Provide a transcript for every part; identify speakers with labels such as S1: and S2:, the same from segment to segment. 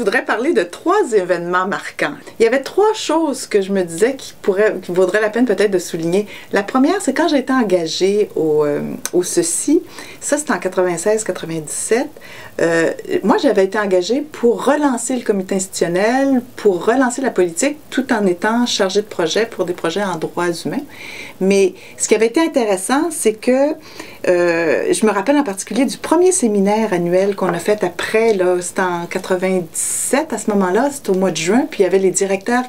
S1: voudrais parler de 3 événements marquants. Il y avait 3 choses que je me disais qui vaudrait la peine peut-être de souligner. La première, c'est quand j'ai été engagée au Ceci. Ça, c'était en 96-97. Moi, j'avais été engagée pour relancer le comité institutionnel, pour relancer la politique, tout en étant chargée de projet pour des projets en droits humains. Mais ce qui avait été intéressant, c'est que je me rappelle en particulier du premier séminaire annuel qu'on a fait après, là, c'était en 97 à ce moment-là, c'était au mois de juin, puis il y avait les directeurs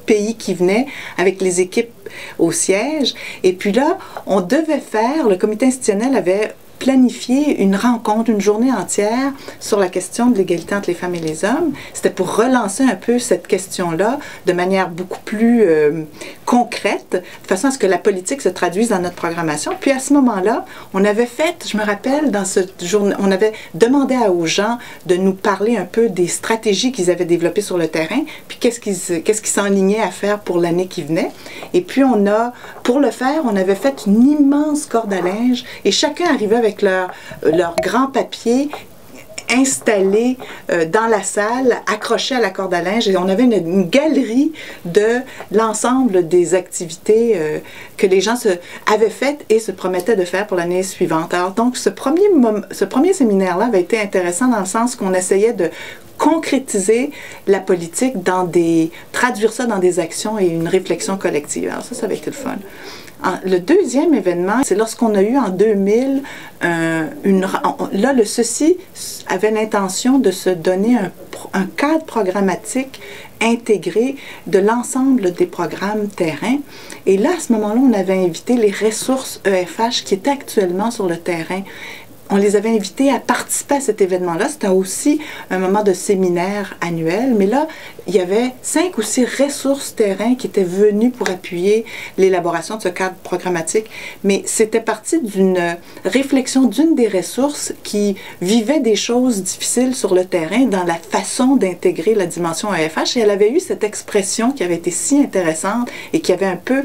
S1: pays qui venaient avec les équipes au siège. Et puis là, on devait faire, le comité institutionnel avait planifié une rencontre, une journée entière sur la question de l'égalité entre les femmes et les hommes. C'était pour relancer un peu cette question-là de manière beaucoup plus concrète, de façon à ce que la politique se traduise dans notre programmation. Puis à ce moment-là, on avait fait, je me rappelle, dans cette journée, on avait demandé aux gens de nous parler un peu des stratégies qu'ils avaient développées sur le terrain, puis qu'est-ce qu'ils s'enlignaient à faire pour l'année qui venait. Et puis pour le faire, on avait fait une immense corde à linge et chacun arrivait avec leur grand papier installé dans la salle, accroché à la corde à linge, et on avait une galerie de l'ensemble des activités que les gens avaient faites et se promettaient de faire pour l'année suivante. Alors donc, ce premier séminaire-là avait été intéressant dans le sens qu'on essayait de concrétiser la politique traduire ça dans des actions et une réflexion collective. Alors ça avait été le fun. Le deuxième événement, c'est lorsqu'on a eu en 2000, là, le Ceci avait l'intention de se donner un cadre programmatique intégré de l'ensemble des programmes terrain. Et là, à ce moment-là, on avait invité les ressources EFH qui étaient actuellement sur le terrain. On les avait invités à participer à cet événement-là. C'était aussi un moment de séminaire annuel, mais là, il y avait 5 ou 6 ressources terrain qui étaient venues pour appuyer l'élaboration de ce cadre programmatique. Mais c'était parti d'une réflexion d'une des ressources qui vivait des choses difficiles sur le terrain dans la façon d'intégrer la dimension EFH. Et elle avait eu cette expression qui avait été si intéressante et qui avait un peu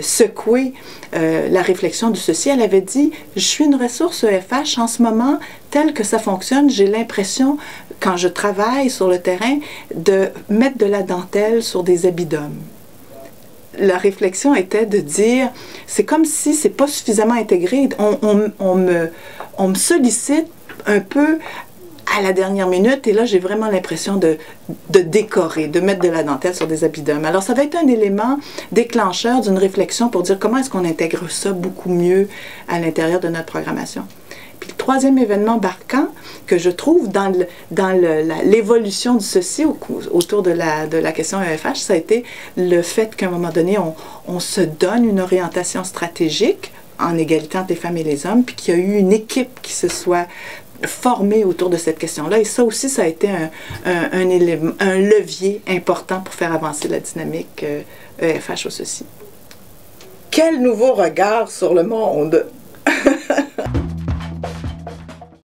S1: secoué la réflexion du Ceci. Elle avait dit « Je suis une ressource EFH en ce moment, tel que ça fonctionne, j'ai l'impression, quand je travaille sur le terrain, de mettre de la dentelle sur des habits d'hommes. » La réflexion était de dire « C'est comme si c'est pas suffisamment intégré, on me sollicite un peu à la dernière minute, et là, j'ai vraiment l'impression de décorer, de mettre de la dentelle sur des habits d'hommes. » Alors, ça va être un élément déclencheur d'une réflexion pour dire comment est-ce qu'on intègre ça beaucoup mieux à l'intérieur de notre programmation. Puis le troisième événement marquant que je trouve dans l'évolution du Ceci autour de la question EFH, ça a été le fait qu'à un moment donné, on se donne une orientation stratégique en égalité entre les femmes et les hommes, puis qu'il y a eu une équipe qui se soit formée autour de cette question-là. Et ça aussi, ça a été un levier important pour faire avancer la dynamique EFH au Ceci. Quel nouveau regard sur le monde!